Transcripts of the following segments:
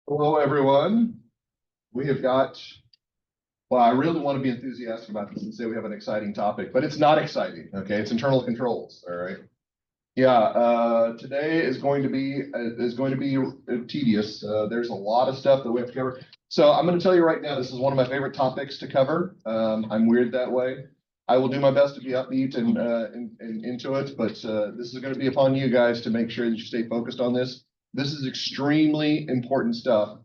Hello, everyone. We have got, well, I really want to be enthusiastic about this and say we have an exciting topic, but it's not exciting. Okay, it's internal controls. All right. Yeah, today is going to be tedious. There's a lot of stuff that we have to cover. So I'm going to tell you right now, this is one of my favorite topics to cover. I'm weird that way. I will do my best to be upbeat and into it, but this is going to be upon you guys to make sure that you stay focused on this. This is extremely important stuff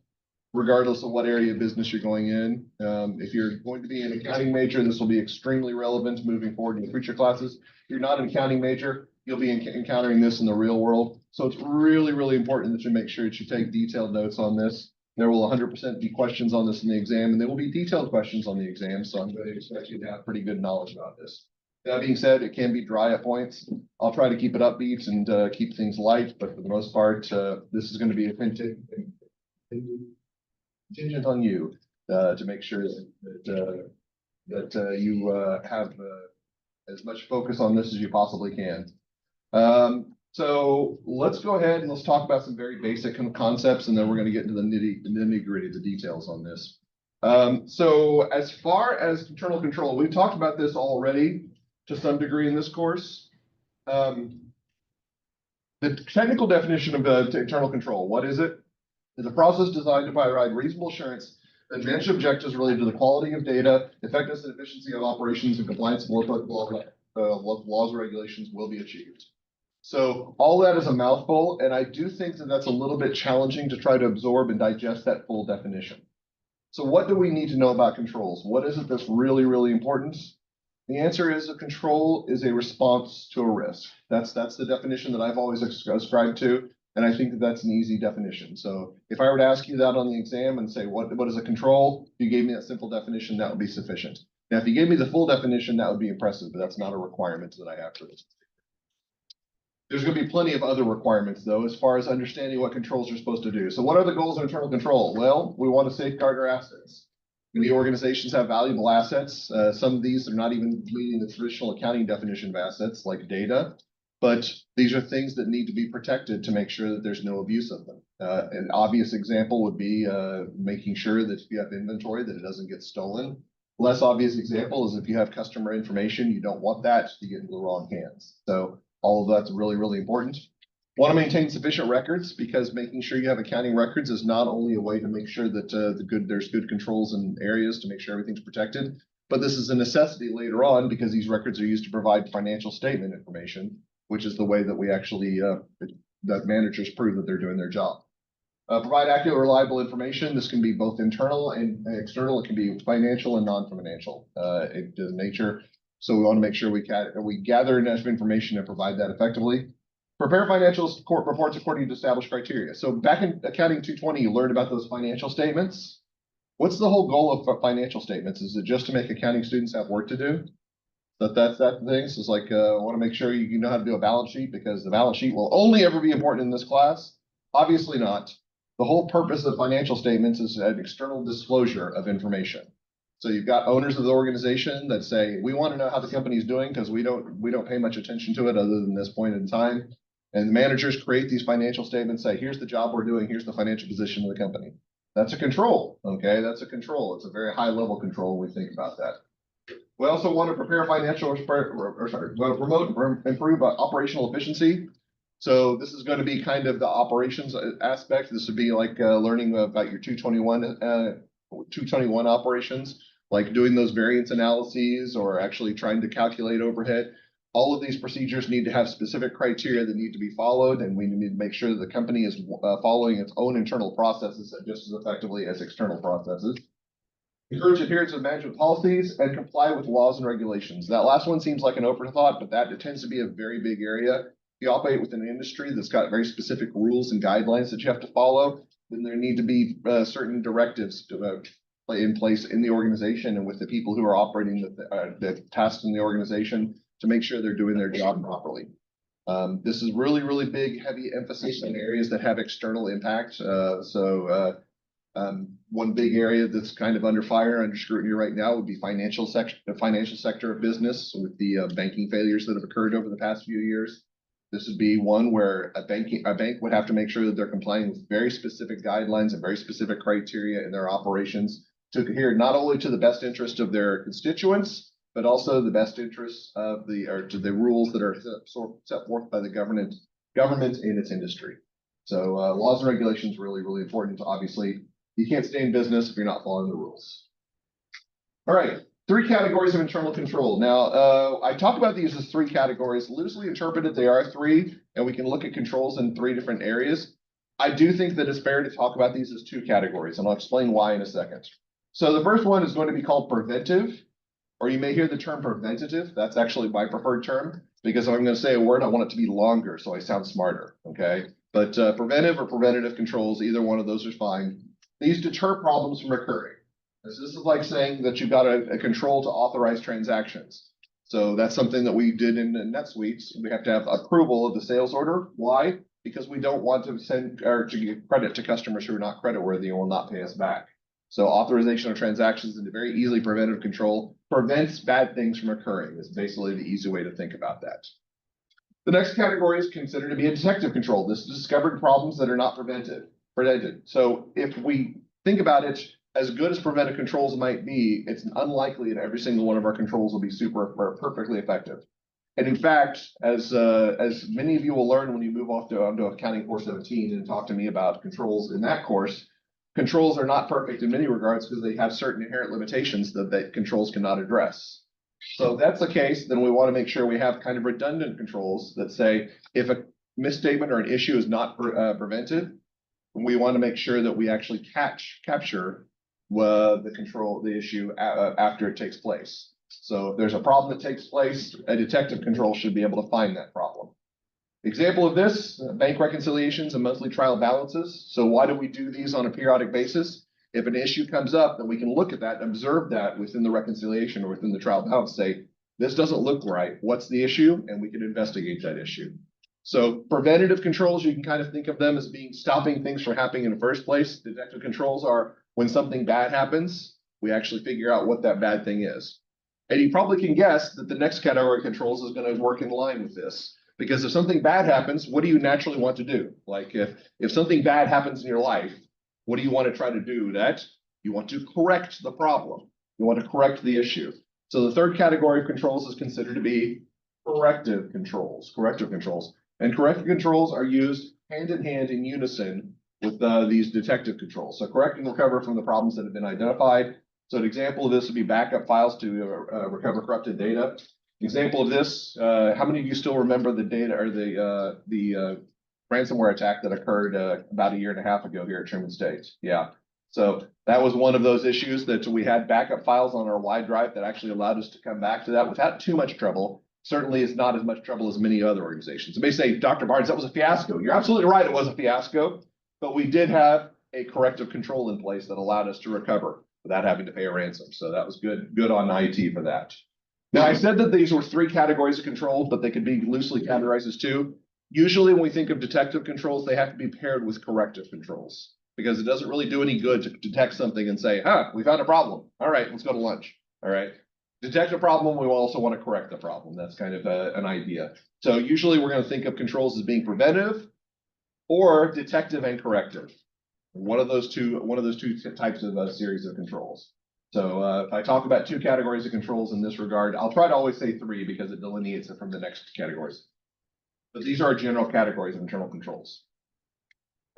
regardless of what area of business you're going in. If you're going to be an accounting major, this will be extremely relevant moving forward in your future classes. If you're not an accounting major, you'll be encountering this in the real world. So it's really, really important that you make sure that you take detailed notes on this. There will 100% be questions on this in the exam, and there will be detailed questions on the exam. So I'm going to expect you to have pretty good knowledge about this. That being said, it can be dry at points. I'll try to keep it upbeat and keep things light, but for the most part, this is going to be a contingent on you to make sure that you have as much focus on this as you possibly can. So let's go ahead and let's talk about some very basic concepts, and then we're going to get into the nitty gritty, the details on this. So as far as internal control, we've talked about this already to some degree in this course. The technical definition of internal control, what is it? Is a process designed to provide reasonable assurance that managed objectives related to the quality of data, effectiveness and efficiency of operations, and compliance with laws and regulations will be achieved. So all that is a mouthful, and I do think that that's a little bit challenging to try to absorb and digest that full definition. So what do we need to know about controls? What is it that's really, really important? The answer is a control is a response to a risk. That's the definition that I've always ascribed to. And I think that that's an easy definition. So if I were to ask you that on the exam and say, what is a control? If you gave me that simple definition, that would be sufficient. Now, if you gave me the full definition, that would be impressive, but that's not a requirement that I have for this. There's going to be plenty of other requirements, though, as far as understanding what controls are supposed to do. So what are the goals of internal control? Well, we want to safeguard our assets. Many organizations have valuable assets. Some of these are not even meeting the traditional accounting definition of assets, like data. But these are things that need to be protected to make sure that there's no abuse of them. An obvious example would be making sure that if you have inventory, that it doesn't get stolen. Less obvious example is if you have customer information, you don't want that to get into the wrong hands. So all of that's really, really important. Want to maintain sufficient records, because making sure you have accounting records is not only a way to make sure that there's good controls in areas to make sure everything's protected, but this is a necessity later on because these records are used to provide financial statement information, which is the way that we actually, that managers prove that they're doing their job. Provide accurate, reliable information. This can be both internal and external. It can be financial and non-financial in nature. So we want to make sure we gather enough information and provide that effectively. Prepare financial reports according to established criteria. So back in Accounting 220, you learned about those financial statements. What's the whole goal of financial statements? Is it just to make accounting students have work to do? That's the thing. So it's like, I want to make sure you know how to do a balance sheet, because the balance sheet will only ever be important in this class. Obviously not. The whole purpose of financial statements is an external disclosure of information. So you've got owners of the organization that say, we want to know how the company's doing because we don't pay much attention to it other than this point in time. And the managers create these financial statements, say, here's the job we're doing, here's the financial position of the company. That's a control, okay? That's a control. It's a very high level control when we think about that. We also want to prepare promote and improve operational efficiency. So this is going to be kind of the operations aspect. This would be like learning about your 221 operations, like doing those variance analyses or actually trying to calculate overhead. All of these procedures need to have specific criteria that need to be followed, and we need to make sure that the company is following its own internal processes just as effectively as external processes. Encourage adherence to management policies and comply with laws and regulations. That last one seems like an overthought, but that tends to be a very big area. If you operate within an industry that's got very specific rules and guidelines that you have to follow, then there need to be certain directives in place in the organization and with the people who are operating the tasks in the organization to make sure they're doing their job properly. This is really, really big, heavy emphasis in areas that have external impact. One big area that's kind of under fire, under scrutiny right now would be the financial sector of business with the banking failures that have occurred over the past few years. This would be one where a bank would have to make sure that they're complying with very specific guidelines and very specific criteria in their operations to adhere not only to the best interest of their constituents, but also the best interests of to the rules that are set forth by the government in its industry. So laws and regulations are really, really important. Obviously, you can't stay in business if you're not following the rules. All right, 3 categories of internal control. Now, I talk about these as 3 categories. Loosely interpreted, they are 3, and we can look at controls in 3 different areas. I do think that it's fair to talk about these as 2 categories, and I'll explain why in a second. So the first one is going to be called preventive, or you may hear the term preventative. That's actually my preferred term, because if I'm going to say a word, I want it to be longer so I sound smarter, okay? But preventive or preventative controls, either one of those is fine. These deter problems from occurring. This is like saying that you've got a control to authorize transactions. So that's something that we did in NetSuite. We have to have approval of the sales order. Why? Because we don't want to send or to give credit to customers who are not creditworthy and will not pay us back. So authorization of transactions is a very easily preventive control, prevents bad things from occurring. It's basically the easy way to think about that. The next category is considered to be a detective control. This is discovered problems that are not prevented. So if we think about it, as good as preventive controls might be, it's unlikely that every single one of our controls will be perfectly effective. And in fact, as many of you will learn when you move onto Accounting 417 and talk to me about controls in that course, controls are not perfect in many regards because they have certain inherent limitations that controls cannot address. So if that's the case, then we want to make sure we have kind of redundant controls that say if a misstatement or an issue is not prevented, we want to make sure that we actually capture the issue after it takes place. So if there's a problem that takes place, a detective control should be able to find that problem. Example of this, bank reconciliations and monthly trial balances. So why do we do these on a periodic basis? If an issue comes up, then we can look at that and observe that within the reconciliation or within the trial balance, say, this doesn't look right. What's the issue? And we can investigate that issue. So preventative controls, you can kind of think of them as being stopping things from happening in the first place. Detective controls are when something bad happens, we actually figure out what that bad thing is. And you probably can guess that the next category of controls is going to work in line with this. Because if something bad happens, what do you naturally want to do? Like if something bad happens in your life, what do you want to try to do? That you want to correct the problem. You want to correct the issue. So the third category of controls is considered to be corrective controls. And corrective controls are used hand in hand in unison with these detective controls. So correct and recover from the problems that have been identified. So an example of this would be backup files to recover corrupted data. Example of this, how many of you still remember the data or the ransomware attack that occurred about 1.5 years ago here at Truman State? Yeah. So that was one of those issues that we had backup files on our wide drive that actually allowed us to come back to that without too much trouble. Certainly is not as much trouble as many other organizations. You may say, Dr. Barnes, that was a fiasco. You're absolutely right, it was a fiasco, but we did have a corrective control in place that allowed us to recover without having to pay a ransom. So that was good on IT for that. Now, I said that these were 3 categories of control, but they could be loosely categorized as 2. Usually when we think of detective controls, they have to be paired with corrective controls because it doesn't really do any good to detect something and say, we found a problem. All right, let's go to lunch. All right. Detect a problem, we also want to correct the problem. That's kind of an idea. So usually we're going to think of controls as being preventive or detective and corrective. One of those two types of series of controls. So if I talk about 2 categories of controls in this regard, I'll try to always say 3 because it delineates it from the next categories. But these are general categories of internal controls.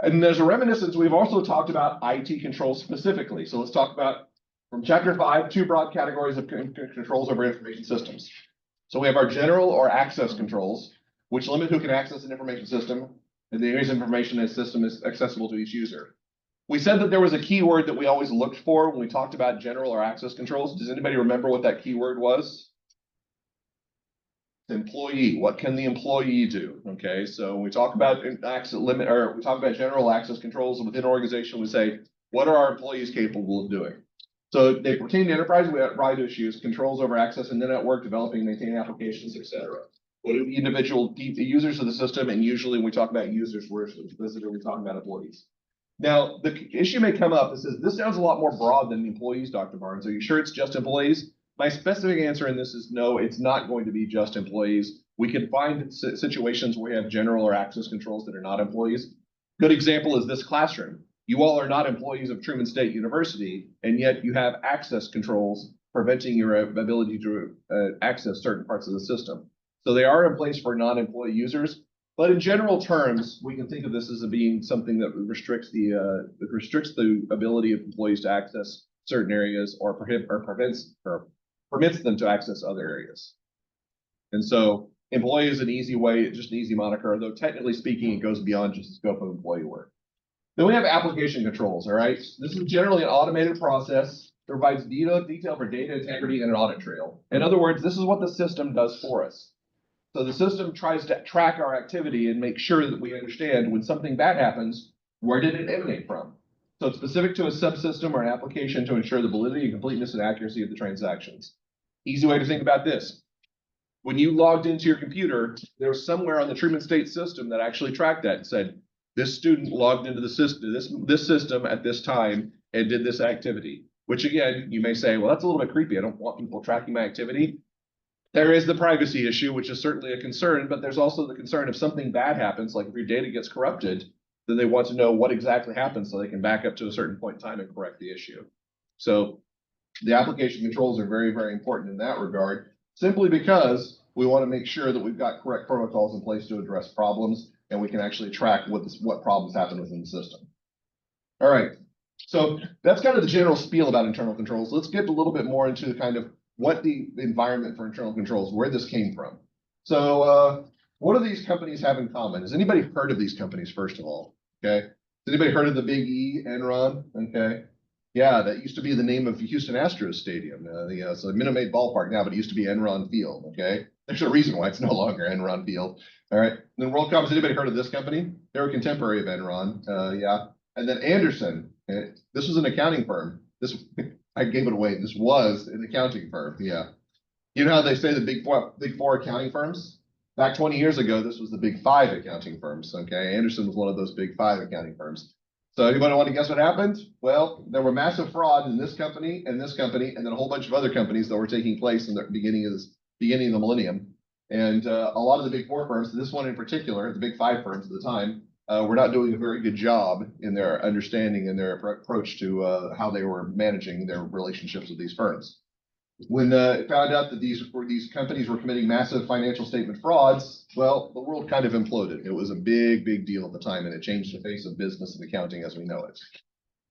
And there's a reminiscence, we've also talked about IT controls specifically. So let's talk about, from chapter 5, 2 broad categories of controls over information systems. So we have our general or access controls, which limit who can access an information system, and the areas of information in a system is accessible to each user. We said that there was a keyword that we always looked for when we talked about general or access controls. Does anybody remember what that keyword was? Employee. What can the employee do? Okay, so when we talk about access limit, or we talk about general access controls within an organization, we say, what are our employees capable of doing? So they pertain to enterprise-wide issues, controls over access and the network, developing, maintaining applications, etc. What are the individual users of the system? And usually when we talk about users, we're talking about employees. Now, the issue may come up that says, this sounds a lot more broad than employees, Dr. Barnes. Are you sure it's just employees? My specific answer in this is no, it's not going to be just employees. We can find situations where we have general or access controls that are not employees. Good example is this classroom. You all are not employees of Truman State University, and yet you have access controls preventing your ability to access certain parts of the system. So they are in place for non-employee users, but in general terms, we can think of this as being something that restricts the ability of employees to access certain areas or permits them to access other areas. And so employee is an easy way, just an easy moniker, although technically speaking, it goes beyond just the scope of employee work. Then we have application controls, all right? This is generally an automated process that provides detail for data integrity and an audit trail. In other words, this is what the system does for us. So the system tries to track our activity and make sure that we understand when something bad happens, where did it emanate from? So it's specific to a subsystem or an application to ensure the validity, completeness, and accuracy of the transactions. Easy way to think about this. When you logged into your computer, there was somewhere on the Truman State system that actually tracked that and said, this student logged into the system, this system at this time and did this activity. Which again, you may say, well, that's a little bit creepy. I don't want people tracking my activity. There is the privacy issue, which is certainly a concern, but there's also the concern if something bad happens, like if your data gets corrupted, then they want to know what exactly happened so they can back up to a certain point in time and correct the issue. So the application controls are very, very important in that regard, simply because we want to make sure that we've got correct protocols in place to address problems, and we can actually track what problems happen within the system. All right, so that's kind of the general spiel about internal controls. Let's get a little bit more into kind of what the environment for internal controls, where this came from. So what do these companies have in common? Has anybody heard of these companies, first of all? Okay. Has anybody heard of the Big E, Enron? Okay. Yeah, that used to be the name of Houston Astros Stadium. It's a Minute Maid ballpark now, but it used to be Enron Field. Okay. There's a reason why it's no longer Enron Field. All right. Then WorldCom, has anybody heard of this company? They're a contemporary of Enron. Yeah. And then Anderson. Okay. This was an accounting firm. I gave it away. This was an accounting firm. Yeah. You know how they say the big four accounting firms? Back 20 years ago, this was the big five accounting firms. Okay. Anderson was one of those big five accounting firms. So anybody want to guess what happened? Well, there were massive fraud in this company, and then a whole bunch of other companies that were taking place in the beginning of the millennium. And a lot of the big four firms, this one in particular, the big five firms at the time, were not doing a very good job in their understanding and their approach to how they were managing their relationships with these firms. When it found out that these companies were committing massive financial statement frauds, well, the world kind of imploded. It was a big, big deal at the time, and it changed the face of business and accounting as we know it.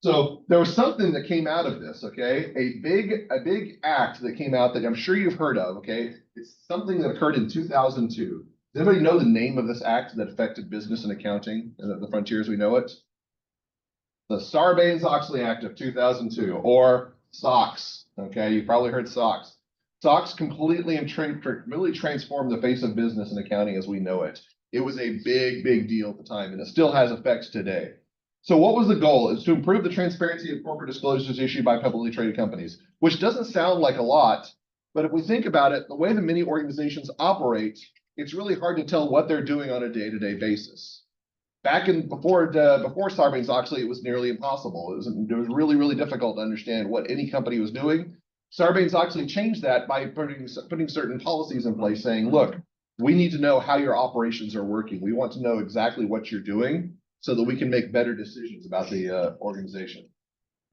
So there was something that came out of this, okay? A big act that came out that I'm sure you've heard of, okay? It's something that occurred in 2002. Does anybody know the name of this act that affected business and accounting and the frontier as we know it? The Sarbanes-Oxley Act of 2002, or SOX. Okay, you've probably heard SOX. SOX completely really transformed the face of business and accounting as we know it. It was a big, big deal at the time, and it still has effects today. So what was the goal? It's to improve the transparency of corporate disclosures issued by publicly traded companies, which doesn't sound like a lot, but if we think about it, the way that many organizations operate, it's really hard to tell what they're doing on a day-to-day basis. Back before Sarbanes-Oxley, it was nearly impossible. It was really, really difficult to understand what any company was doing. Sarbanes-Oxley changed that by putting certain policies in place saying, look, we need to know how your operations are working. We want to know exactly what you're doing so that we can make better decisions about the organization.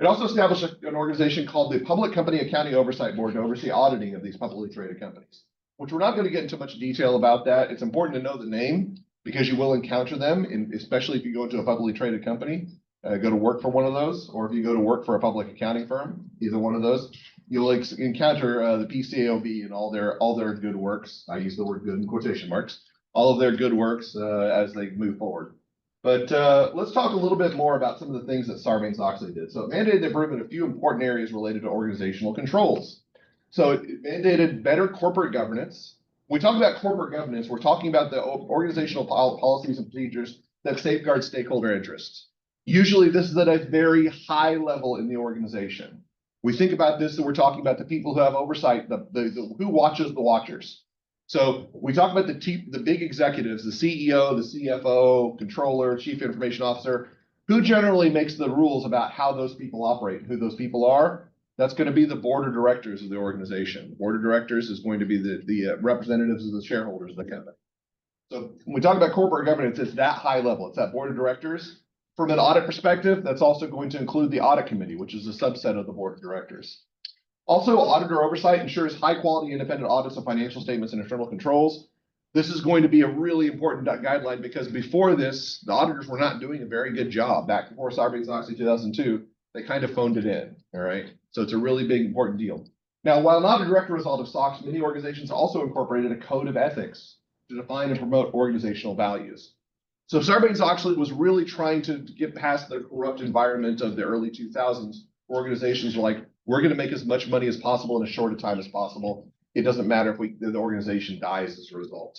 It also established an organization called the Public Company Accounting Oversight Board to oversee auditing of these publicly traded companies, which we're not going to get into much detail about that. It's important to know the name, because you will encounter them, especially if you go into a publicly traded company, go to work for one of those, or if you go to work for a public accounting firm, either one of those, you'll encounter the PCAOB and all their good works. I use the word good in quotation marks. All of their good works as they move forward. But let's talk a little bit more about some of the things that Sarbanes-Oxley did. So it mandated the improvement of a few important areas related to organizational controls. So it mandated better corporate governance. When we talk about corporate governance, we're talking about the organizational policies and procedures that safeguard stakeholder interests. Usually this is at a very high level in the organization. We think about this and we're talking about the people who have oversight, who watches the watchers. So we talk about the big executives, the CEO, the CFO, controller, chief information officer, who generally makes the rules about how those people operate, who those people are. That's going to be the board of directors of the organization. The board of directors is going to be the representatives of the shareholders of the company. So when we talk about corporate governance, it's that high level. It's that board of directors. From an audit perspective, that's also going to include the audit committee, which is a subset of the board of directors. Also, auditor oversight ensures high quality independent audits of financial statements and internal controls. This is going to be a really important guideline because before this, the auditors were not doing a very good job. Back before Sarbanes-Oxley 2002, they kind of phoned it in, all right? So it's a really big, important deal. Now, while not a direct result of SOX, many organizations also incorporated a code of ethics to define and promote organizational values. So Sarbanes-Oxley was really trying to get past the corrupt environment of the early 2000s. Organizations were like, we're going to make as much money as possible in as short a time as possible. It doesn't matter if the organization dies as a result.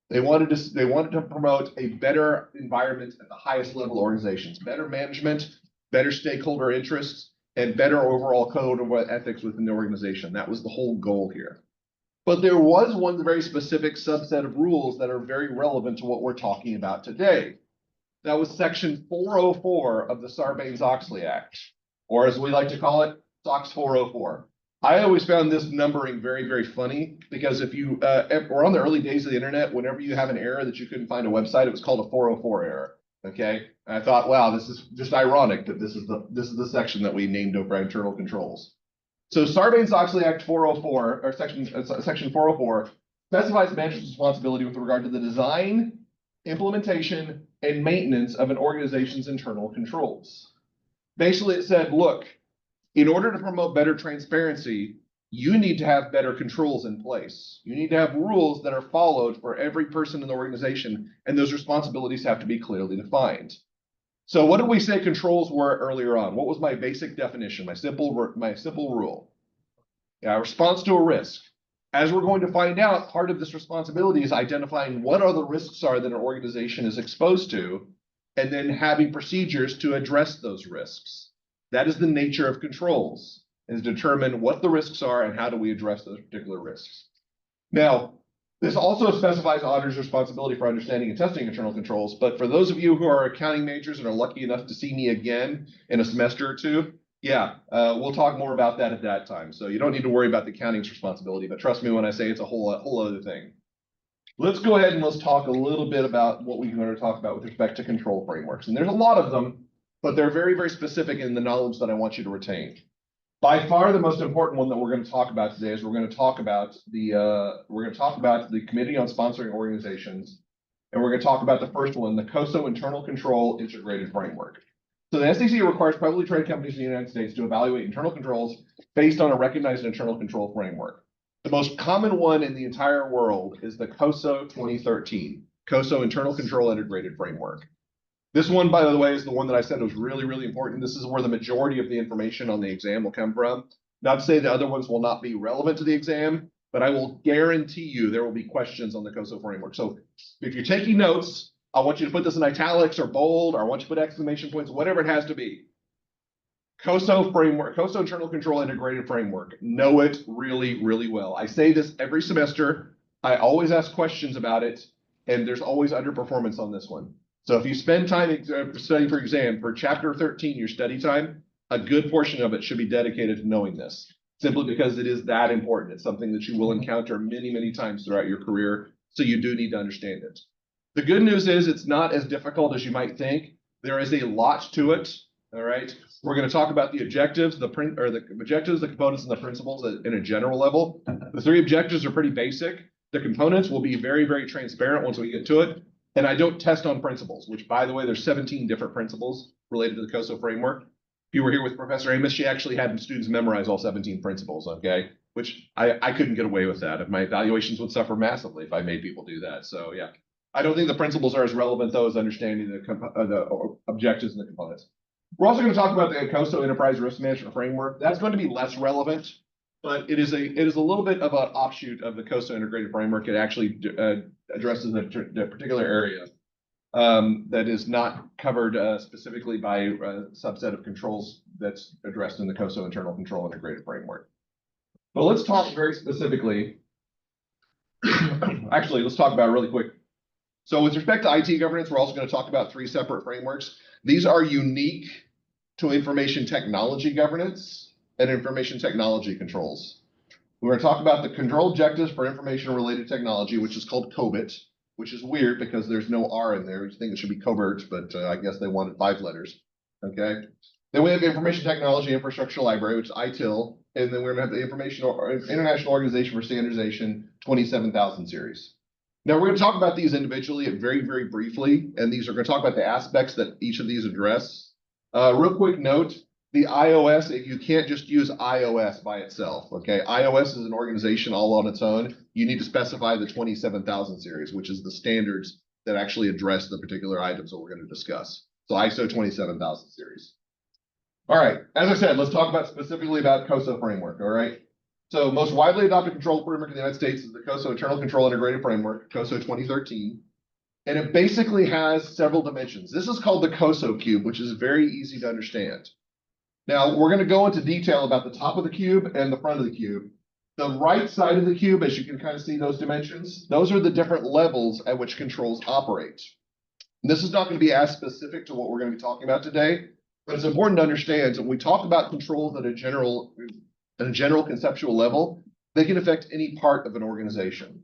They wanted to promote a better environment at the highest level organizations, better management, better stakeholder interests, and better overall code of ethics within the organization. That was the whole goal here. But there was one very specific subset of rules that are very relevant to what we're talking about today. That was section 404 of the Sarbanes-Oxley Act, or as we like to call it, SOX 404. I always found this numbering very, very funny because if you were on the early days of the internet, whenever you have an error that you couldn't find a website, it was called a 404 error. Okay, and I thought, wow, this is just ironic that this is the section that we named over internal controls. So Sarbanes-Oxley Act 404 or section 404 specifies management's responsibility with regard to the design, implementation, and maintenance of an organization's internal controls. Basically, it said, look, in order to promote better transparency, you need to have better controls in place. You need to have rules that are followed for every person in the organization, and those responsibilities have to be clearly defined. So what did we say controls were earlier on? What was my basic definition, my simple rule? Yeah, response to a risk. As we're going to find out, part of this responsibility is identifying what are the risks are that an organization is exposed to, and then having procedures to address those risks. That is the nature of controls, is determine what the risks are and how do we address those particular risks. Now, this also specifies auditors' responsibility for understanding and testing internal controls, but for those of you who are accounting majors and are lucky enough to see me again in a semester or two, yeah, we'll talk more about that at that time. So you don't need to worry about the accounting's responsibility, but trust me when I say it's a whole other thing. Let's go ahead and let's talk a little bit about what we're going to talk about with respect to control frameworks. And there's a lot of them, but they're very, very specific in the knowledge that I want you to retain. By far, the most important one that we're going to talk about today is we're going to talk about the Committee on Sponsoring Organizations, and we're going to talk about the first one, the COSO Internal Control Integrated Framework. So the SEC requires publicly traded companies in the United States to evaluate internal controls based on a recognized internal control framework. The most common one in the entire world is the COSO 2013, COSO Internal Control Integrated Framework. This one, by the way, is the one that I said was really, really important. This is where the majority of the information on the exam will come from. Not to say the other ones will not be relevant to the exam, but I will guarantee you there will be questions on the COSO framework. So if you're taking notes, I want you to put this in italics or bold, or I want you to put exclamation points, whatever it has to be. COSO framework, COSO Internal Control Integrated Framework. Know it really, really well. I say this every semester. I always ask questions about it, and there's always underperformance on this one. So if you spend time studying for exam, for chapter 13, your study time, a good portion of it should be dedicated to knowing this, simply because it is that important. It's something that you will encounter many, many times throughout your career, so you do need to understand it. The good news is it's not as difficult as you might think. There is a lot to it, all right? We're going to talk about the objectives, the objectives, the components, and the principles in a general level. The three objectives are pretty basic. The components will be very, very transparent once we get to it. And I don't test on principles, which, by the way, there's 17 different principles related to the COSO framework. If you were here with Professor Amos, she actually had students memorize all 17 principles, okay? Which I couldn't get away with that. My evaluations would suffer massively if I made people do that. So, yeah. I don't think the principles are as relevant, though, as understanding the objectives and the components. We're also going to talk about the COSO Enterprise Risk Management Framework. That's going to be less relevant, but it is a little bit of an offshoot of the COSO Integrated Framework. It actually addresses a particular area that is not covered specifically by a subset of controls that's addressed in the COSO Internal Control Integrated Framework. But let's talk very specifically. Actually, let's talk about it really quick. So with respect to IT governance, we're also going to talk about three separate frameworks. These are unique to information technology governance. and information technology controls. We're going to talk about the control objectives for information-related technology, which is called COBIT, which is weird because there's no R in there. You think it should be covert, but I guess they wanted 5 letters. Okay. Then we have the Information Technology Infrastructure Library, which is ITIL, and then we're going to have the International Organization for Standardization 27000 series. Now we're going to talk about these individually very, very briefly, and these are going to talk about the aspects that each of these address. Real quick note. The iOS, you can't just use iOS by itself, okay? iOS is an organization all on its own. You need to specify the 27000 series, which is the standards that actually address the particular items that we're going to discuss. So ISO 27000 series. All right, as I said, let's talk about specifically about COSO framework, all right? So most widely adopted control framework in the United States is the COSO Internal Control Integrated Framework, COSO 2013. And it basically has several dimensions. This is called the COSO cube, which is very easy to understand. Now, we're going to go into detail about the top of the cube and the front of the cube. The right side of the cube, as you can kind of see those dimensions, those are the different levels at which controls operate. And this is not going to be as specific to what we're going to be talking about today, but it's important to understand that when we talk about controls at a general conceptual level, they can affect any part of an organization.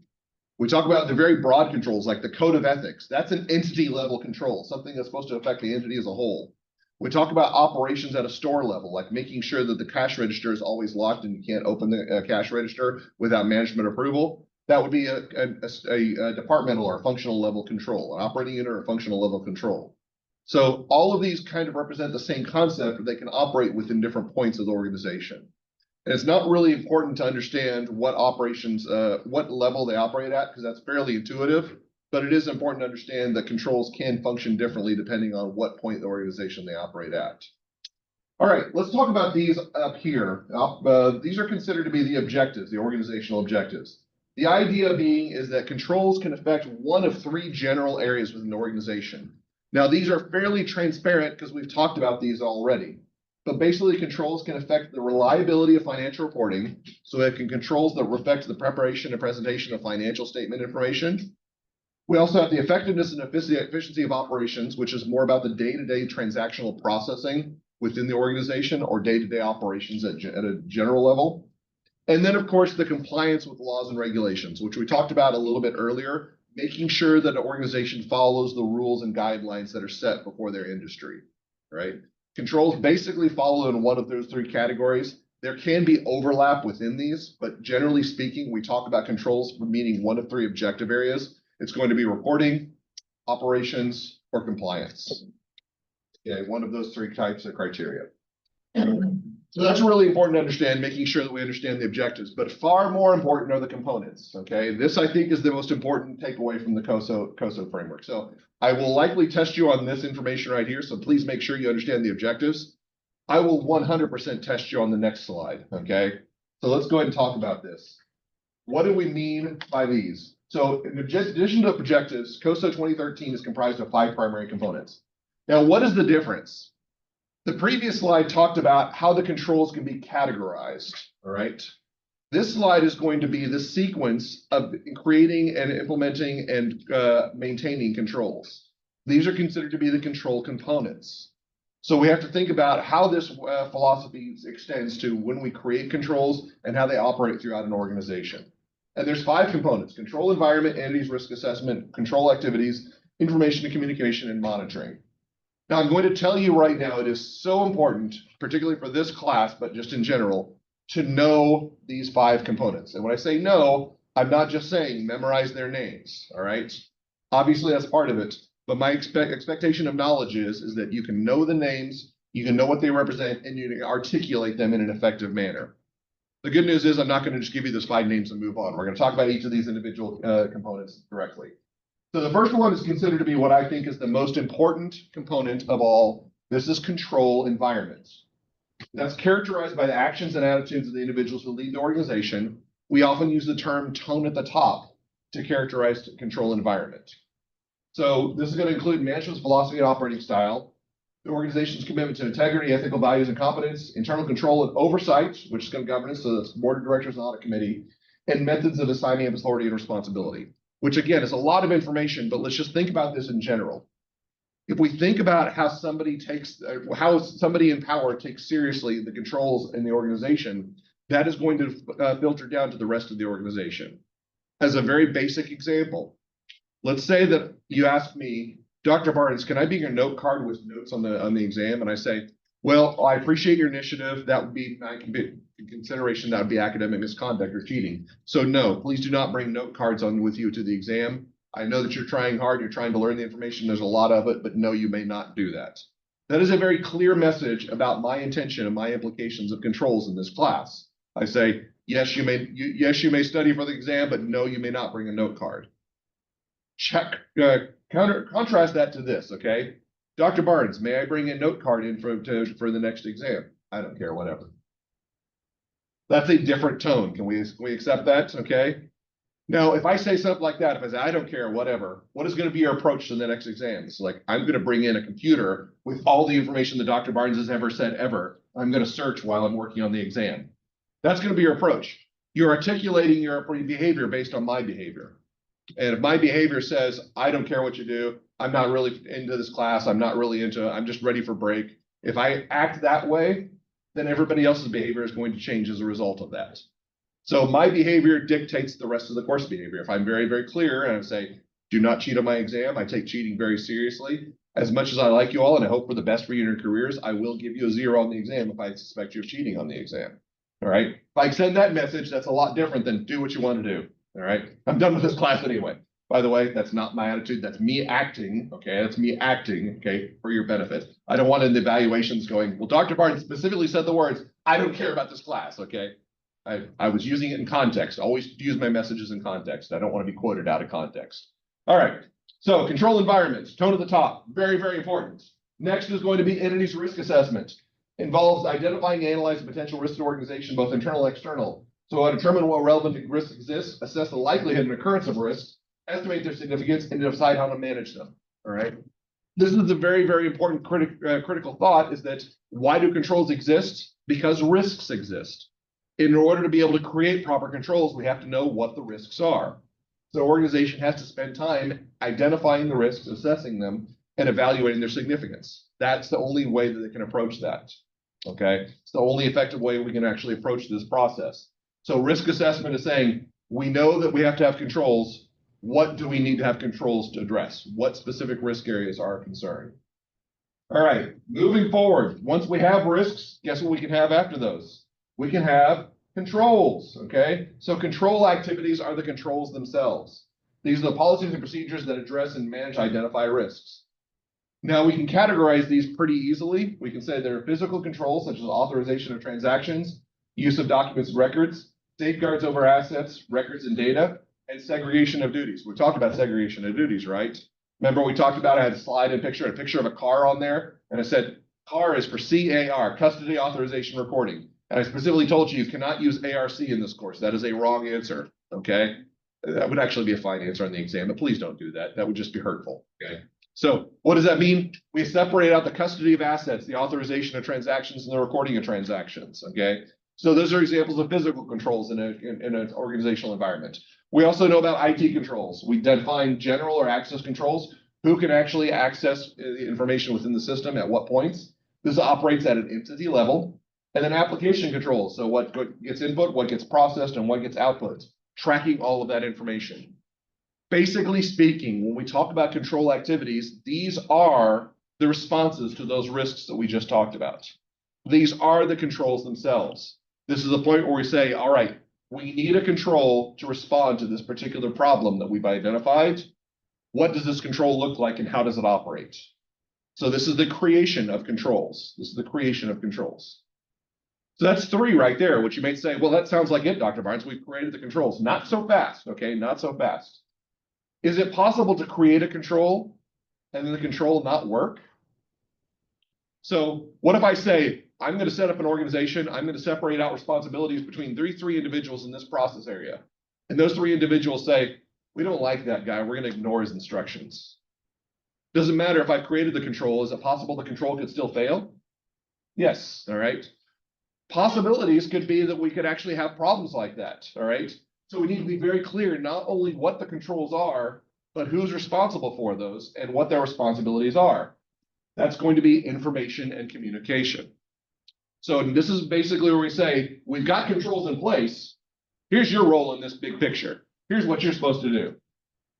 We talk about the very broad controls like the code of ethics. That's an entity level control, something that's supposed to affect the entity as a whole. We talk about operations at a store level, like making sure that the cash register is always locked and you can't open the cash register without management approval. That would be a departmental or functional level control, an operating unit or functional level control. So all of these kind of represent the same concept, but they can operate within different points of the organization. And it's not really important to understand what operations, what level they operate at, because that's fairly intuitive. But it is important to understand that controls can function differently depending on what point of the organization they operate at. All right, let's talk about these up here. These are considered to be the objectives, the organizational objectives. The idea being is that controls can affect one of 3 general areas within the organization. Now, these are fairly transparent because we've talked about these already. But basically, controls can affect the reliability of financial reporting. So it can controls that affect the preparation and presentation of financial statement information. We also have the effectiveness and efficiency of operations, which is more about the day-to-day transactional processing within the organization or day-to-day operations at a general level. And then, of course, the compliance with laws and regulations, which we talked about a little bit earlier, making sure that an organization follows the rules and guidelines that are set before their industry, right? Controls basically follow in one of those 3 categories. There can be overlap within these, but generally speaking, we talk about controls meaning one of 3 objective areas. It's going to be reporting, operations, or compliance. Okay, one of those 3 types of criteria. So that's really important to understand, making sure that we understand the objectives. But far more important are the components. Okay, this I think is the most important takeaway from the COSO framework. So I will likely test you on this information right here. So please make sure you understand the objectives. I will 100% test you on the next slide. Okay, so let's go ahead and talk about this. What do we mean by these? So in addition to objectives, COSO 2013 is comprised of 5 primary components. Now, what is the difference? The previous slide talked about how the controls can be categorized, all right? This slide is going to be the sequence of creating and implementing and maintaining controls. These are considered to be the control components. So we have to think about how this philosophy extends to when we create controls and how they operate throughout an organization. And there's 5 components: control environment, entities, risk assessment, control activities, information and communication, and monitoring. Now, I'm going to tell you right now, it is so important, particularly for this class, but just in general, to know these 5 components. And when I say know, I'm not just saying memorize their names, all right? Obviously, that's part of it. But my expectation of knowledge is that you can know the names, you can know what they represent, and you can articulate them in an effective manner. The good news is I'm not going to just give you those 5 names and move on. We're going to talk about each of these individual components directly. So the first one is considered to be what I think is the most important component of all. This is control environment. That's characterized by the actions and attitudes of the individuals who lead the organization. We often use the term tone at the top to characterize the control environment. So this is going to include management's philosophy and operating style, the organization's commitment to integrity, ethical values, and competence, internal control and oversight, which is going to governance, so that's board of directors and audit committee, and methods of assigning of authority and responsibility, which again is a lot of information, but let's just think about this in general. If we think about how somebody in power takes seriously the controls in the organization, that is going to filter down to the rest of the organization. As a very basic example, let's say that you ask me, Dr. Barnes, can I be your note card with notes on the exam? And I say, well, I appreciate your initiative. That would be in consideration. That would be academic misconduct or cheating. So no, please do not bring note cards on with you to the exam. I know that you're trying hard. You're trying to learn the information. There's a lot of it, but no, you may not do that. That is a very clear message about my intention and my implications of controls in this class. I say, yes, you may study for the exam, but no, you may not bring a note card. Contrast that to this, okay? Dr. Barnes, may I bring a note card in for the next exam? I don't care, whatever. That's a different tone. Can we accept that? Okay. Now, if I say something like that, if I say, I don't care, whatever, what is going to be your approach to the next exam? It's like, I'm going to bring in a computer with all the information that Dr. Barnes has ever said ever. I'm going to search while I'm working on the exam. That's going to be your approach. You're articulating your behavior based on my behavior. And if my behavior says, I don't care what you do, I'm not really into this class, I'm just ready for break. If I act that way, then everybody else's behavior is going to change as a result of that. So my behavior dictates the rest of the course behavior. If I'm very, very clear and I say, do not cheat on my exam, I take cheating very seriously. As much as I like you all and I hope for the best for you in your careers, I will give you a 0 on the exam if I suspect you're cheating on the exam. All right. If I send that message, that's a lot different than do what you want to do. All right. I'm done with this class anyway. By the way, that's not my attitude. That's me acting. Okay. That's me acting. Okay. For your benefit. I don't want in the evaluations going, well, Dr. Barnes specifically said the words, I don't care about this class. Okay. I was using it in context. Always use my messages in context. I don't want to be quoted out of context. All right. So control environments, tone at the top, very, very important. Next is going to be entities risk assessment. Involves identifying and analyzing potential risks to organization, both internal and external. So I determine what relevant risks exist, assess the likelihood and occurrence of risks, estimate their significance, and decide how to manage them. All right. This is a very, very important critical thought is that why do controls exist? Because risks exist. In order to be able to create proper controls, we have to know what the risks are. So organization has to spend time identifying the risks, assessing them, and evaluating their significance. That's the only way that they can approach that. Okay. It's the only effective way we can actually approach this process. So risk assessment is saying, we know that we have to have controls. What do we need to have controls to address? What specific risk areas are a concern? All right, moving forward. Once we have risks, guess what we can have after those? We can have controls, okay? So control activities are the controls themselves. These are the policies and procedures that address and manage, identify risks. Now we can categorize these pretty easily. We can say there are physical controls such as authorization of transactions, use of documents and records, safeguards over assets, records and data, and segregation of duties. We talked about segregation of duties, right? Remember we talked about, I had a slide and a picture of a car on there, and I said, car is for CAR, custody authorization recording. And I specifically told you cannot use ARC in this course. That is a wrong answer, okay? That would actually be a fine answer on the exam, but please don't do that. That would just be hurtful, okay? So what does that mean? We separate out the custody of assets, the authorization of transactions, and the recording of transactions, okay? So those are examples of physical controls in an organizational environment. We also know about IT controls. We define general or access controls. Who can actually access the information within the system at what points? This operates at an entity level. And then application controls. So what gets input, what gets processed, and what gets output. Tracking all of that information. Basically speaking, when we talk about control activities, these are the responses to those risks that we just talked about. These are the controls themselves. This is the point where we say, all right, we need a control to respond to this particular problem that we've identified. What does this control look like and how does it operate? So this is the creation of controls. This is the creation of controls. So that's 3 right there, which you may say, well, that sounds like it, Dr. Barnes. We've created the controls. Not so fast, okay? Not so fast. Is it possible to create a control and then the control not work? So what if I say, I'm going to set up an organization. I'm going to separate out responsibilities between three individuals in this process area. And those 3 individuals say, we don't like that guy. We're going to ignore his instructions. Doesn't matter if I've created the control. Is it possible the control could still fail? Yes, all right. Possibilities could be that we could actually have problems like that, all right? So we need to be very clear not only what the controls are, but who's responsible for those and what their responsibilities are. That's going to be information and communication. So this is basically where we say, we've got controls in place. Here's your role in this big picture. Here's what you're supposed to do.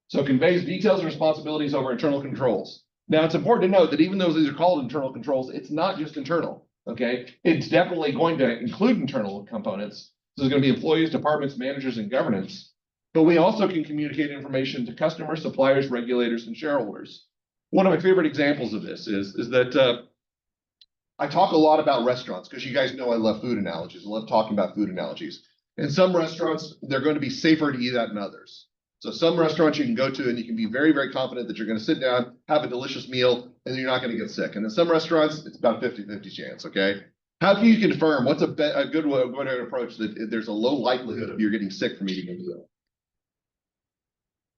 So it conveys details and responsibilities over internal controls. Now, it's important to note that even though these are called internal controls, it's not just internal, okay? It's definitely going to include internal components. So there's going to be employees, departments, managers, and governance. But we also can communicate information to customers, suppliers, regulators, and shareholders. One of my favorite examples of this is that I talk a lot about restaurants because you guys know I love food analogies. I love talking about food analogies. In some restaurants, they're going to be safer to eat at than others. So some restaurants you can go to and you can be very, very confident that you're going to sit down, have a delicious meal, and you're not going to get sick. And in some restaurants, it's about a 50-50 chance, okay? How can you confirm what's a good way to approach that there's a low likelihood of you getting sick from eating a meal?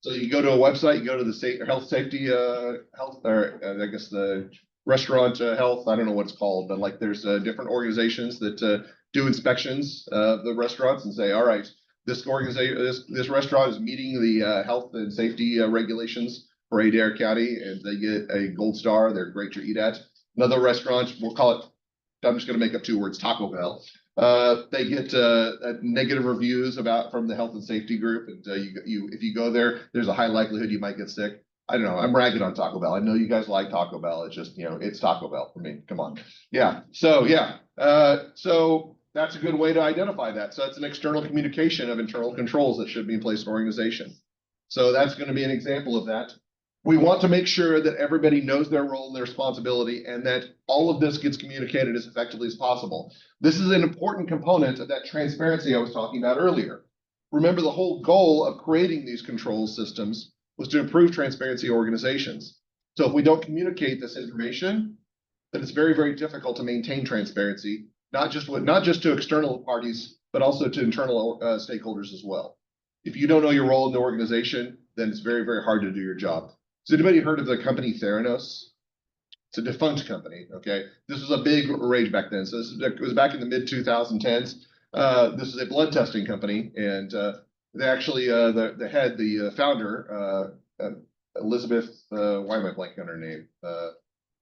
So you go to a website, you go to the health safety, I guess the restaurant health, I don't know what it's called, but like there's different organizations that do inspections of the restaurants and say, all right, this organization, this restaurant is meeting the health and safety regulations for Adair County, and they get a gold star. They're great to eat at. Another restaurant, we'll call it, I'm just going to make up two words, Taco Bell. They get negative reviews from the health and safety group, and if you go there, there's a high likelihood you might get sick. I don't know. I'm ragging on Taco Bell. I know you guys like Taco Bell. It's just, it's Taco Bell for me. Come on. Yeah. So yeah. So that's a good way to identify that. So that's an external communication of internal controls that should be in place in an organization. So that's going to be an example of that. We want to make sure that everybody knows their role and their responsibility and that all of this gets communicated as effectively as possible. This is an important component of that transparency I was talking about earlier. Remember, the whole goal of creating these control systems was to improve transparency organizations. So if we don't communicate this information, then it's very, very difficult to maintain transparency, not just to external parties, but also to internal stakeholders as well. If you don't know your role in the organization, then it's very, very hard to do your job. Has anybody heard of the company Theranos? It's a defunct company, okay? This was a big rage back then. So it was back in the mid-2010s. This is a blood testing company, and they actually, the founder, Elizabeth, why am I blanking on her name?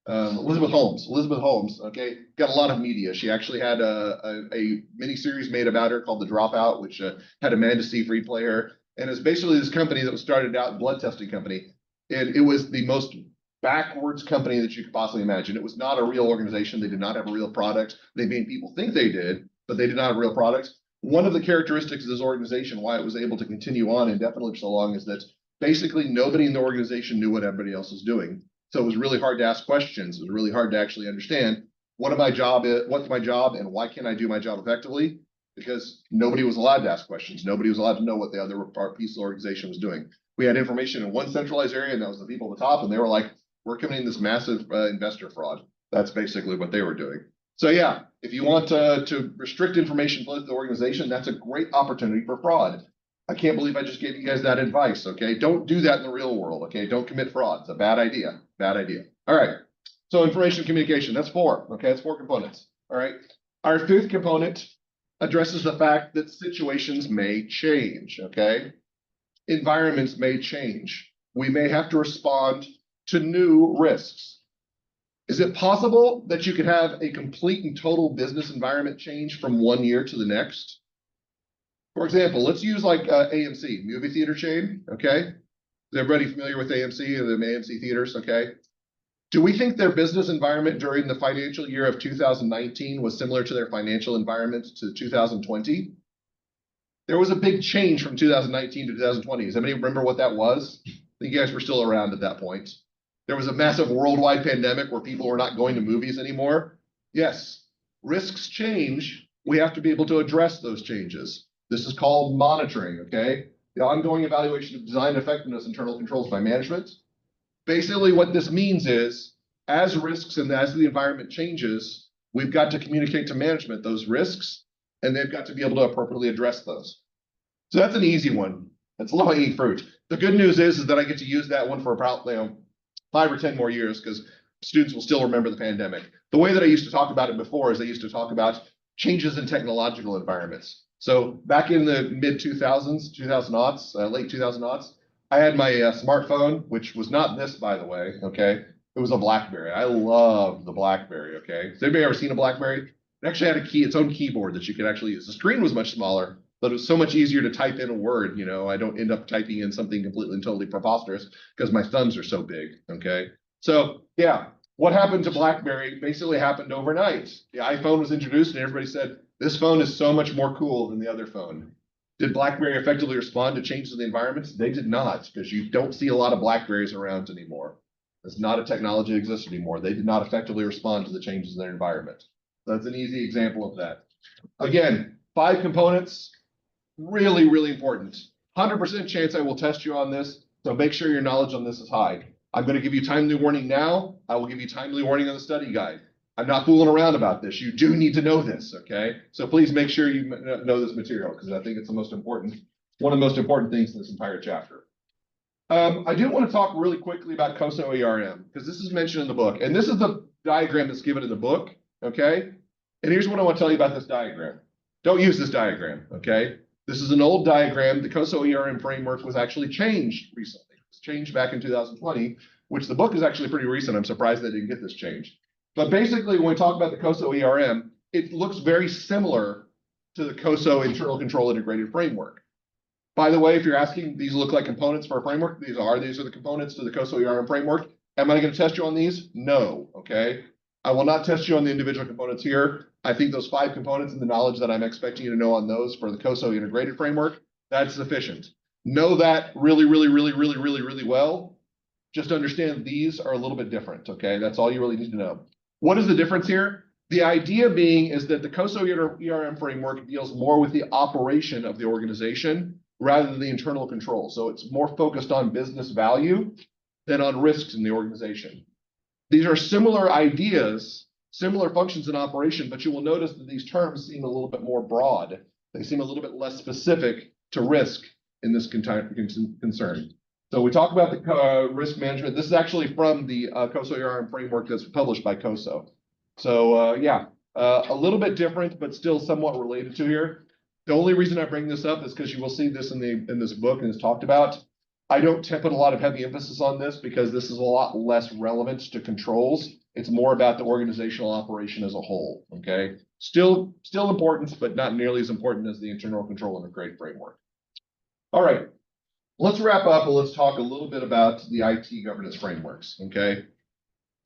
Elizabeth Holmes, okay, got a lot of media. She actually had a mini series made about her called The Dropout, which had Amanda Seyfried play her. And it's basically this company that was started out, blood testing company. And it was the most backwards company that you could possibly imagine. It was not a real organization. They did not have a real product. They made people think they did, but they did not have real products. One of the characteristics of this organization, why it was able to continue on indefinitely for so long, is that basically nobody in the organization knew what everybody else was doing. So it was really hard to ask questions. It was really hard to actually understand what's my job and why can't I do my job effectively? Because nobody was allowed to ask questions. Nobody was allowed to know what the other piece of the organization was doing. We had information in one centralized area, and that was the people at the top, and they were like, we're committing this massive investor fraud. That's basically what they were doing. So yeah, if you want to restrict information flow to the organization, that's a great opportunity for fraud. I can't believe I just gave you guys that advice, okay? Don't do that in the real world, okay? Don't commit fraud. It's a bad idea. Bad idea. All right. So information communication, that's 4, okay? That's 4 components, all right? Our 5th component addresses the fact that situations may change, okay? Environments may change. We may have to respond to new risks. Is it possible that you could have a complete and total business environment change from one year to the next? For example, let's use like AMC, movie theater chain, okay? Is everybody familiar with AMC and the AMC theaters, okay? Do we think their business environment during the financial year of 2019 was similar to their financial environment to 2020? There was a big change from 2019 to 2020. Does anybody remember what that was? I think you guys were still around at that point. There was a massive worldwide pandemic where people were not going to movies anymore. Yes, risks change. We have to be able to address those changes. This is called monitoring, okay? The ongoing evaluation of design effectiveness, internal controls by management. Basically, what this means is, as risks and as the environment changes, we've got to communicate to management those risks, and they've got to be able to appropriately address those. So that's an easy one. That's low-hanging fruit. The good news is that I get to use that one for about 5 or 10 more years because students will still remember the pandemic. The way that I used to talk about it before is I used to talk about changes in technological environments. So back in the mid-2000s, 2000-aughts, late 2000-aughts, I had my smartphone, which was not this, by the way, okay? It was a BlackBerry. I love the BlackBerry, okay? Has anybody ever seen a BlackBerry? It actually had its own keyboard that you could actually use. The screen was much smaller, but it was so much easier to type in a word, you know. I don't end up typing in something completely and totally preposterous because my thumbs are so big, okay? So, yeah, what happened to BlackBerry basically happened overnight. The iPhone was introduced and everybody said, this phone is so much more cool than the other phone. Did BlackBerry effectively respond to changes in the environment? They did not, because you don't see a lot of BlackBerries around anymore. It's not a technology that exists anymore. They did not effectively respond to the changes in their environment. That's an easy example of that. Again, 5 components, really, really important. 100% chance I will test you on this, so make sure your knowledge on this is high. I'm going to give you timely warning now. I will give you timely warning on the study guide. I'm not fooling around about this. You do need to know this, okay? So please make sure you know this material, because I think it's the most important, one of the most important things in this entire chapter. I do want to talk really quickly about COSO ERM, because this is mentioned in the book. And this is the diagram that's given in the book, okay? And here's what I want to tell you about this diagram. Don't use this diagram, okay? This is an old diagram. The COSO ERM framework was actually changed recently. It was changed back in 2020, which the book is actually pretty recent. I'm surprised they didn't get this changed. But basically, when we talk about the COSO ERM, it looks very similar to the COSO internal control integrated framework. By the way, if you're asking, these look like components for a framework, these are the components to the COSO ERM framework. Am I going to test you on these? No, okay? I will not test you on the individual components here. I think those 5 components and the knowledge that I'm expecting you to know on those for the COSO integrated framework, that's sufficient. Know that really, really, really, really, really, really well. Just understand these are a little bit different, okay? That's all you really need to know. What is the difference here? The idea being is that the COSO ERM framework deals more with the operation of the organization rather than the internal control. So it's more focused on business value than on risks in the organization. These are similar ideas, similar functions in operation, but you will notice that these terms seem a little bit more broad. They seem a little bit less specific to risk in this concern. So we talk about the risk management. This is actually from the COSO ERM framework that's published by COSO. So yeah, a little bit different, but still somewhat related to here. The only reason I bring this up is because you will see this in this book and it's talked about. I don't put a lot of heavy emphasis on this because this is a lot less relevant to controls. It's more about the organizational operation as a whole, okay? Still important, but not nearly as important as the internal control integrated framework. All right, let's wrap up and let's talk a little bit about the IT governance frameworks, okay?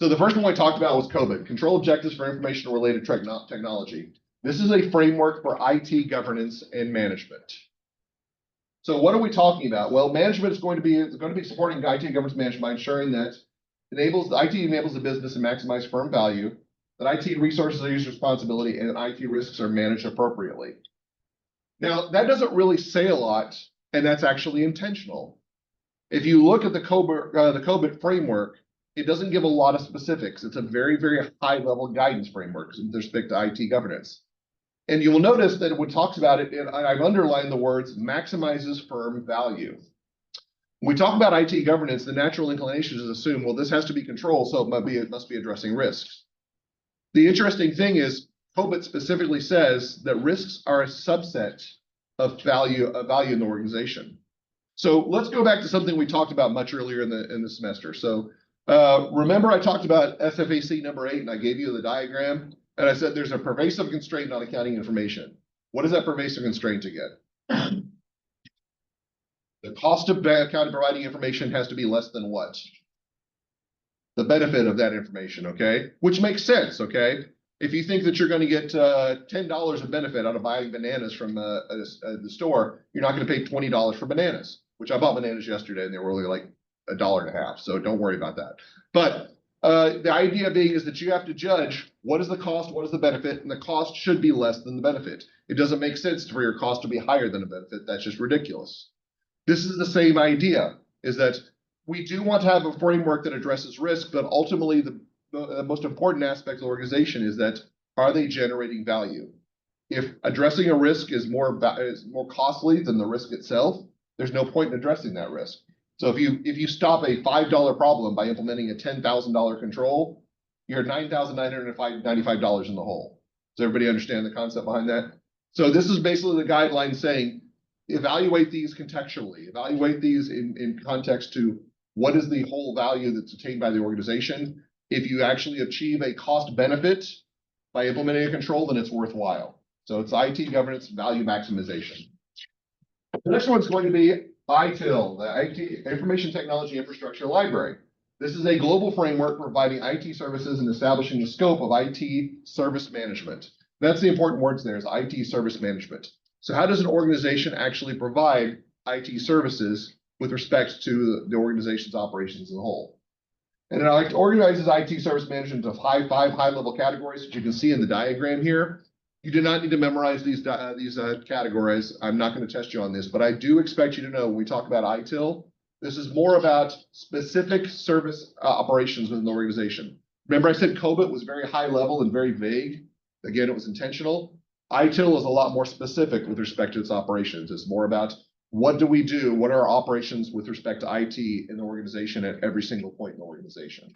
So the first one I talked about was COBIT, Control Objectives for Information-Related Technology. This is a framework for IT governance and management. So what are we talking about? Well, management is going to be supporting IT governance management by ensuring that IT enables the business to maximize firm value, that IT resources are used responsibility, and that IT risks are managed appropriately. Now, that doesn't really say a lot, and that's actually intentional. If you look at the COBIT framework, it doesn't give a lot of specifics. It's a very, very high-level guidance framework with respect to IT governance. And you will notice that when it talks about it, and I've underlined the words maximizes firm value. When we talk about IT governance, the natural inclination is to assume, well, this has to be controlled, so it must be addressing risks. The interesting thing is, COBIT specifically says that risks are a subset of value in the organization. So let's go back to something we talked about much earlier in the semester. So remember I talked about SFAC number 8, and I gave you the diagram, and I said there's a pervasive constraint on accounting information. What is that pervasive constraint again? The cost of accounting providing information has to be less than what? The benefit of that information, okay? Which makes sense, okay? If you think that you're going to get $10 of benefit out of buying bananas from the store, you're not going to pay $20 for bananas, which I bought bananas yesterday and they were only like $1.50. So don't worry about that. But the idea being is that you have to judge what is the cost, what is the benefit, and the cost should be less than the benefit. It doesn't make sense for your cost to be higher than a benefit. That's just ridiculous. This is the same idea, is that we do want to have a framework that addresses risk, but ultimately the most important aspect of the organization is that, are they generating value? If addressing a risk is more costly than the risk itself, there's no point in addressing that risk. So if you stop a $5 problem by implementing a $10,000 control, you're $9,995 in the hole. Does everybody understand the concept behind that? So this is basically the guideline saying, evaluate these contextually, evaluate these in context to what is the whole value that's attained by the organization. If you actually achieve a cost benefit by implementing a control, then it's worthwhile. So it's IT governance value maximization. The next one's going to be ITIL, the IT Information Technology Infrastructure Library. This is a global framework providing IT services and establishing the scope of IT service management. That's the important words there, is IT service management. So how does an organization actually provide IT services with respect to the organization's operations as a whole? And it organizes IT service management into five high-level categories that you can see in the diagram here. You do not need to memorize these categories. I'm not going to test you on this, but I do expect you to know when we talk about ITIL, this is more about specific service operations within the organization. Remember I said COBIT was very high level and very vague. Again, it was intentional. ITIL is a lot more specific with respect to its operations. It's more about what do we do? What are our operations with respect to IT in the organization at every single point in the organization?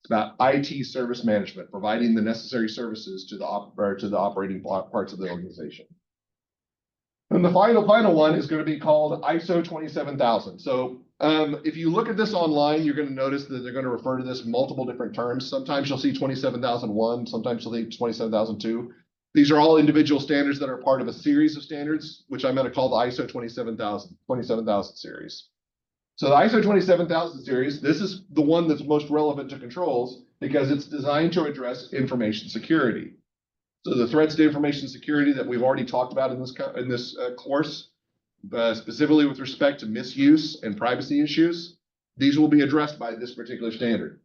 It's about IT service management, providing the necessary services to the operating parts of the organization. And the final one is going to be called ISO 27000. So if you look at this online, you're going to notice that they're going to refer to this multiple different terms. Sometimes you'll see 27001, sometimes you'll see 27002. These are all individual standards that are part of a series of standards, which I'm going to call the ISO 27000 series. So the ISO 27000 series, this is the one that's most relevant to controls because it's designed to address information security. So the threats to information security that we've already talked about in this course, specifically with respect to misuse and privacy issues, these will be addressed by this particular standard.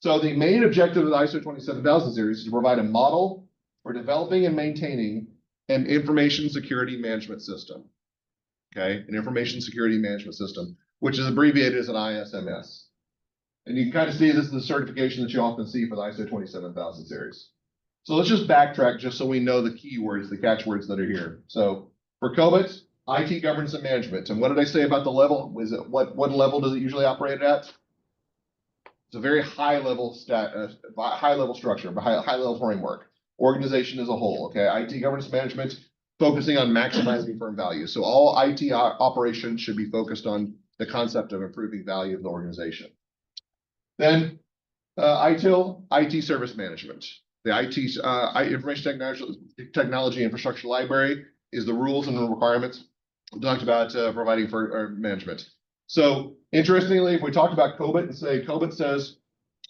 So the main objective of the ISO 27000 series is to provide a model for developing and maintaining an information security management system. Okay, an information security management system, which is abbreviated as an ISMS. And you can kind of see this is the certification that you often see for the ISO 27000 series. So let's just backtrack just so we know the keywords, the catchwords that are here. So for COBIT, IT governance and management. And what did I say about the level? Is it what level does it usually operate at? It's a very high level structure, high level framework. Organization as a whole. Okay, IT governance management focusing on maximizing firm value. So all IT operations should be focused on the concept of improving value of the organization. Then ITIL, IT service management. The Information Technology Infrastructure Library is the rules and the requirements we talked about providing for management. So interestingly, if we talk about COBIT and say COBIT says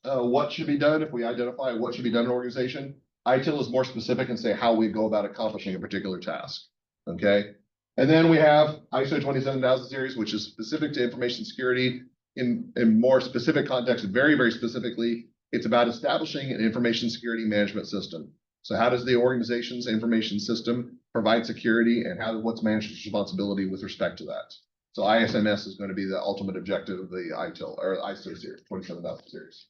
what should be done, if we identify what should be done in an organization, ITIL is more specific and say how we go about accomplishing a particular task. Okay. And then we have ISO 27000 series, which is specific to information security in more specific context. Very, very specifically, it's about establishing an information security management system. So how does the organization's information system provide security and what's management's responsibility with respect to that? So ISMS is going to be the ultimate objective of the ITIL or ISO series, 27000 series.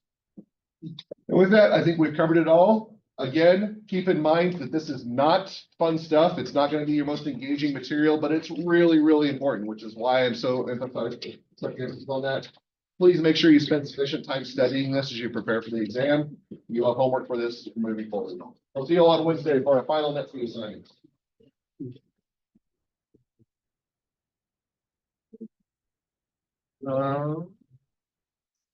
And with that, I think we've covered it all. Again, keep in mind that this is not fun stuff. It's not going to be your most engaging material, but it's really, really important, which is why I'm so emphasis on that. Please make sure you spend sufficient time studying this as you prepare for the exam. You have homework for this moving forward. I'll see you all on Wednesday for our final NetSuite assignment.